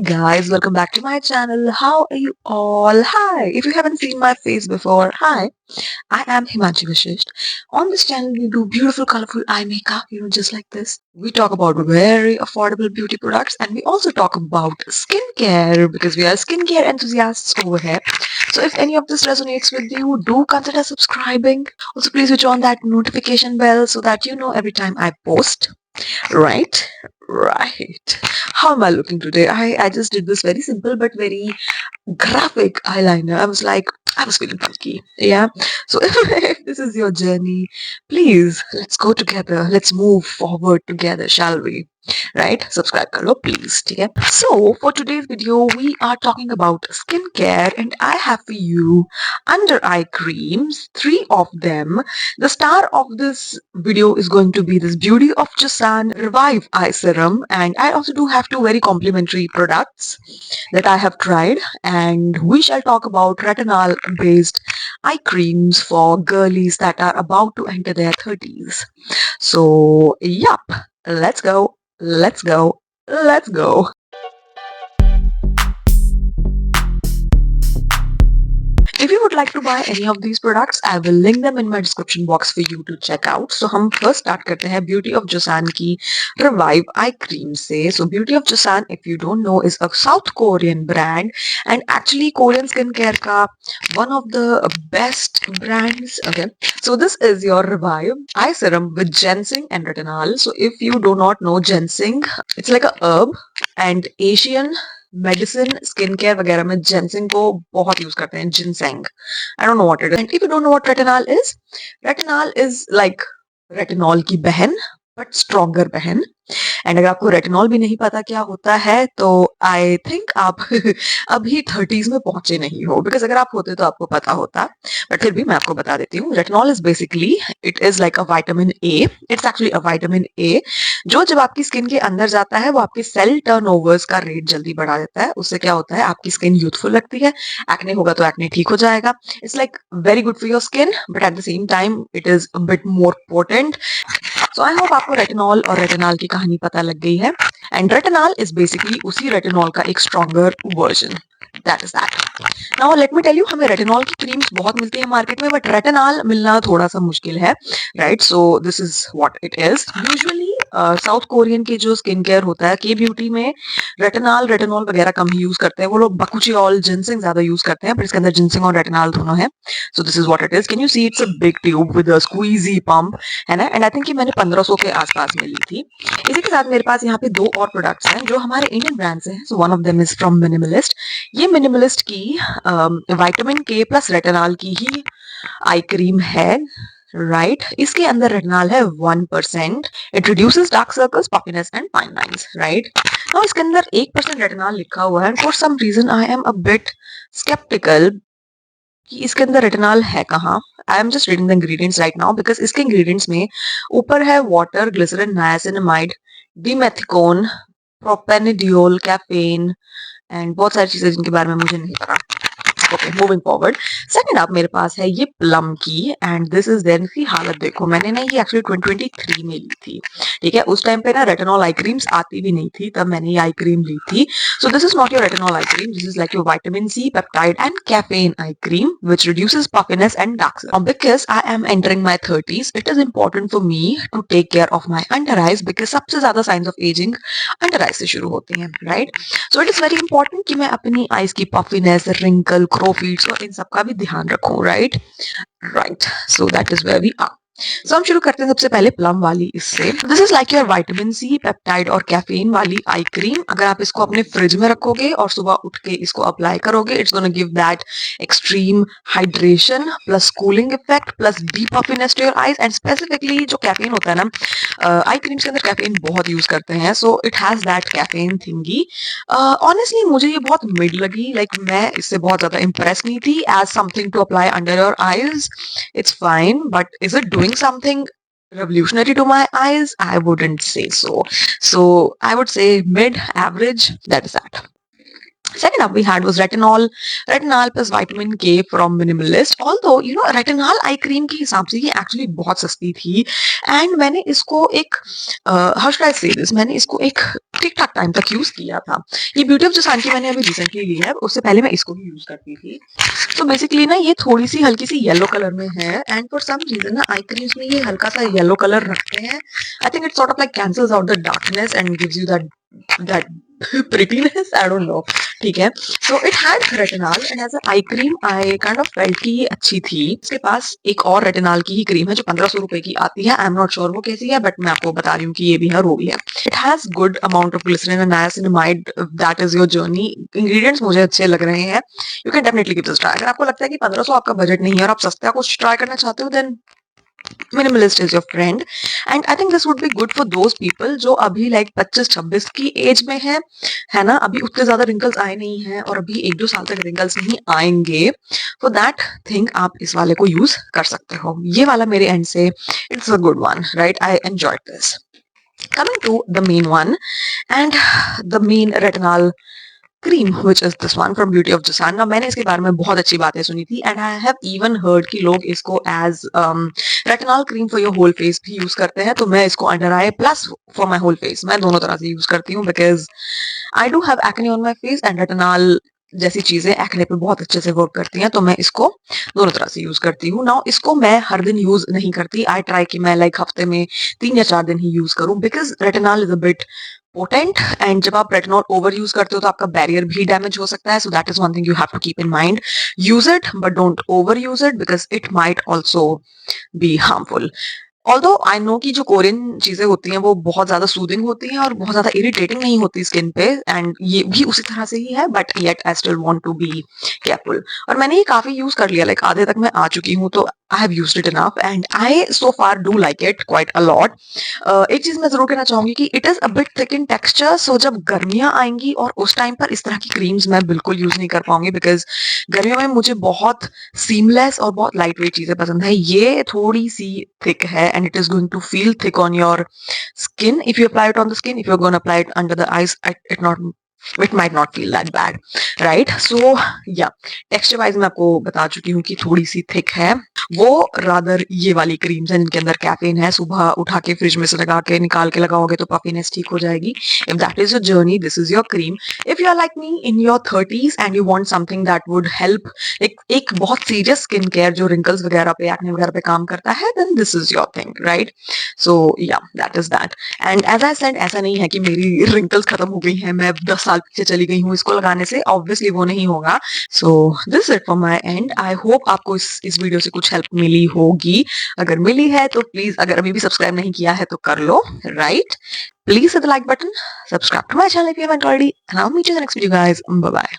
guys, welcome back to my channel. How are you all? Hi, if you haven't seen my face before, hi, I am Himanshi Vishisht. On this channel, we do beautiful, colorful eye makeup, just like this. We talk about very affordable beauty products and we also talk about skincare because we are skincare enthusiasts over here. So if any of this resonates with you, do consider subscribing. Also, please switch on that notification bell so that you know every time I post. Right? Right. How am I looking today? I just did this very simple but very graphic eyeliner. I was feeling funky. Yeah. So if this is your journey, please let's go together. Let's move forward together, shall we? Right? Subscribe karo, please. Okay? So for today's video, we are talking about skincare and I have for you under eye creams, 3 of them. The star of this video is going to be this Beauty of Joseon Revive Eye Serum, and I also do have 2 very complimentary products that I have tried, and we shall talk about retinol based eye creams for girlies that are about to enter their 30s. So, yup, let's go, let's go, let's go. If you would like to buy any of these products, I will link them in my description box for you to check out. So हम first start करते हैं Beauty of Joseon की Revive Eye Cream से. So Beauty of Joseon, if you don't know, is a South Korean brand and actually Korean skincare का one of the best brands. Okay, so this is your Revive Eye Serum with ginseng and retinol. So if you do not know ginseng, it's like a herb and Asian medicine skin care वगैरह में ginseng को बहुत use करते हैं ginseng I don't know what it is and if you don't know what retinol is like retinol की बहन but stronger बहन and अगर आपको रेटिनॉल भी नहीं पता क्या होता है तो आई थिंक आप अभी 30s में पहुंचे नहीं हो बिकॉज अगर आप होते तो आपको पता होता बट फिर भी मैं आपको बता देती हूँ retinol is basically it is like a vitamin A it's actually a vitamin A जो जब आपकी स्किन के अंदर जाता है वो आपके सेल टर्नओवर्स का रेट जल्दी बढ़ा देता है उससे क्या होता है आपकी स्किन यूथफुल लगती है एक्ने होगा तो एक्ने ठीक हो जाएगा it's like very good for your skin but at the same time it is a bit more potent so I hope आपको रेटिनॉल और रेटिनॉल की कहानी पता लग गई है एंड रेटिनॉल इज बेसिकली उसी रेटिनॉल का एक stronger version that is that now let me tell you हमें रेटिनॉल की क्रीम्स बहुत मिलती है मार्केट में बट रेटिनॉल मिलना थोड़ा सा मुश्किल है right so this is what it is usually south Korean के जो स्किन केयर होता है के ब्यूटी में रेटिनॉल वगैरह कम ही यूज करते हैं वो लोग बकुचियोल जिनसिंग ज्यादा यूज करते हैं पर इसके अंदर जिनसिंग और रेटिनॉल दोनों है सो this is what it is can you see it's a big tube with a squeezy pump है ना एंड आई थिंक ये मैंने 1500 के आसपास में ली थी इसी के साथ मेरे पास यहाँ पे 2 और प्रोडक्ट्स हैं जो हमारे इंडियन ब्रांड से हैं so one of them is from minimalist ये मिनिमलिस्ट की विटामिन के प्लस रेटिनॉल की ही आई क्रीम है राइट इसके अंदर रेटिनॉल है 1% it reduces dark circles puffiness and fine lines right now इसके अंदर 1% रेटिनॉल लिखा हुआ है and for some reason I am a bit sceptical कि इसके अंदर रेटिनॉल है कहाँ I am just reading the ingredients right now because इसके इंग्रेडिएंट्स में ऊपर है water glycerine niacinamide dimethicone propanediol caffeine and बहुत सारी चीजें जिनके बारे में मुझे नहीं पता ओके मूविंग फॉरवर्ड सेकंड आप मेरे पास है ये प्लम की एंड दिस इज देन की हालत देखो मैंने ना ये एक्चुअली 2023 में ली थी ठीक है उस टाइम पे ना रेटिनॉल आई क्रीम्स आती भी नहीं थी तब मैंने ये आई क्रीम ली थी so this is not your retinol eye cream this is like your vitamin C peptide and caffeine eye cream which reduces puffiness and dark circles. Because I am entering my 30s, it is important for me to take care of my under eyes because सबसे ज्यादा signs of aging under eyes से शुरू होते हैं, right? So it is very important कि मैं अपनी eyes की puffiness, wrinkle, crowfeets और इन सब का भी ध्यान रखूं, right? Right. So that is where we are. So हम शुरू करते हैं सबसे पहले प्लम वाली इससे this is like your vitamin C peptide और कैफीन वाली आई क्रीम अगर आप इसको अपने फ्रिज में रखोगे और सुबह उठ के इसको अप्लाई करोगे it's gonna give that extreme hydration plus cooling effect plus deep puffiness to your eyes and specifically जो कैफीन होता है ना आई क्रीम्स के अंदर कैफीन बहुत यूज करते हैं so it has that caffeine थिंगी honestly मुझे ये बहुत मिड लगी लाइक मैं इससे बहुत ज्यादा इम्प्रेस नहीं थी as something to apply under your eyes it's fine, but is it doing something revolutionary to my eyes? I wouldn't say so. So I would say mid average, that is that. Second up we had was retinol. Retinol plus vitamin K from Minimalist. Although retinol eye cream के हिसाब से ये actually बहुत सस्ती थी and मैंने इसको एक हाउ शुड आई से दिस, मैंने इसको एक ठीक ठाक टाइम तक यूज किया था। ये ब्यूटी ऑफ जसान की मैंने अभी रिसेंटली ली है, उससे पहले मैं इसको भी यूज करती थी। तो बेसिकली ना ये थोड़ी सी हल्की सी येलो कलर में है एंड फॉर सम रीजन ना आई क्रीम्स में ये हल्का सा येलो कलर रखते हैं। I think it sort of like cancels out the darkness and gives you that prettiness, I don't know। ठीक है, so it had retinol and as an eye cream I kind of felt कि ये अच्छी थी। इसके पास एक और retinol की ही क्रीम है जो 1500 रुपए की आती है। आई एम नॉट श्योर वो कैसी है, बट मैं आपको बता रही हूँ कि ये भी है, वो भी है। It has good amount of glycerin and niacinamide, that is your journey. Ingredients मुझे अच्छे लग रहे हैं, you can definitely give this try. अगर आपको लगता है कि 1500 आपका बजट नहीं है और आप सस्ता कुछ ट्राई करना चाहते हो, then Minimalist is your friend and I think this would be good for those people जो अभी like 25-26 की एज में है ना, अभी उतने ज्यादा रिंकल्स आए नहीं हैं और अभी 1-2 साल तक रिंकल्स नहीं आएंगे। फॉर दैट थिंग आप इस वाले को यूज कर सकते हो। ये वाला मेरे एंड से it's a good one, right? I enjoyed this. Coming to the main one and the main retinol cream which is this one from Beauty of Joseon। ना मैंने इसके बारे में बहुत अच्छी बातें सुनी थी and I have even heard कि लोग इसको as retinol cream for your whole face भी यूज करते हैं। तो मैं इसको under eye plus for my whole face, मैं दोनों तरह से यूज करती हूँ because I do have acne on my face and retinol जैसी चीजें एक्ने पे बहुत अच्छे से वर्क करती हैं, तो मैं इसको दोनों तरह से यूज करती हूँ। नाउ इसको मैं हर दिन यूज नहीं करती, आई ट्राई कि मैं लाइक हफ्ते में 3 या 4 दिन ही यूज करूँ because retinol is a bit potent and जब आप रेटिनॉल ओवर यूज करते हो तो आपका बैरियर भी डैमेज हो सकता है। So that is one thing you have to keep in mind. Use it but don't over use it because it might also be harmful. Although I know कि जो कोरियन चीजें होती हैं वो बहुत ज्यादा सूदिंग होती हैं और बहुत ज्यादा इरिटेटिंग नहीं होती स्किन पे एंड ये भी उसी तरह से ही है, but yet I still want to be careful. और मैंने ये काफी यूज कर लिया, लाइक आधे तक मैं आ चुकी हूँ, तो I have used it enough and I so far do like it quite a lot. एक चीज मैं जरूर कहना चाहूंगी कि it is a bit thick in texture, so जब गर्मियां आएंगी और उस टाइम पर इस तरह की क्रीम्स मैं बिल्कुल यूज नहीं कर पाऊंगी बिकॉज गर्मियों में मुझे बहुत सीमलेस और बहुत लाइट वेट चीजें पसंद है। ये थोड़ी सी थिक है and it is going to feel thick on your skin if you apply it on the skin। if you're going to apply it under the eyes, it might not feel that bad, right? So yeah, texture wise मैं आपको बता चुकी हूँ कि थोड़ी सी thick है। वो रादर ये वाली क्रीम्स हैं जिनके अंदर कैफीन है, सुबह उठा के फ्रिज में से लगा के निकाल के लगाओगे तो पफिनेस ठीक हो जाएगी। If that is your journey, this is your cream. If you are like me in your 30s and you want something that would help, एक बहुत सीरियस स्किन केयर जो रिंकल्स वगैरह पे, एक्ने वगैरह पे काम करता है, then this is your thing, right? So yeah, that is that. And as I said, ऐसा नहीं है कि मेरी रिंकल्स खत्म हो गई हैं, मैं 10 साल पीछे चली गई हूँ इसको लगाने से, ऑब्वियसली वो नहीं होगा। So this it for my and. I hope आपको इस वीडियो से कुछ हेल्प मिली होगी। अगर मिली है तो प्लीज, अगर अभी भी सब्सक्राइब नहीं किया है तो कर लो, right? Please hit the like button, subscribe to my channel if you haven't already, and I'll meet you in the next video, guys. Bye bye.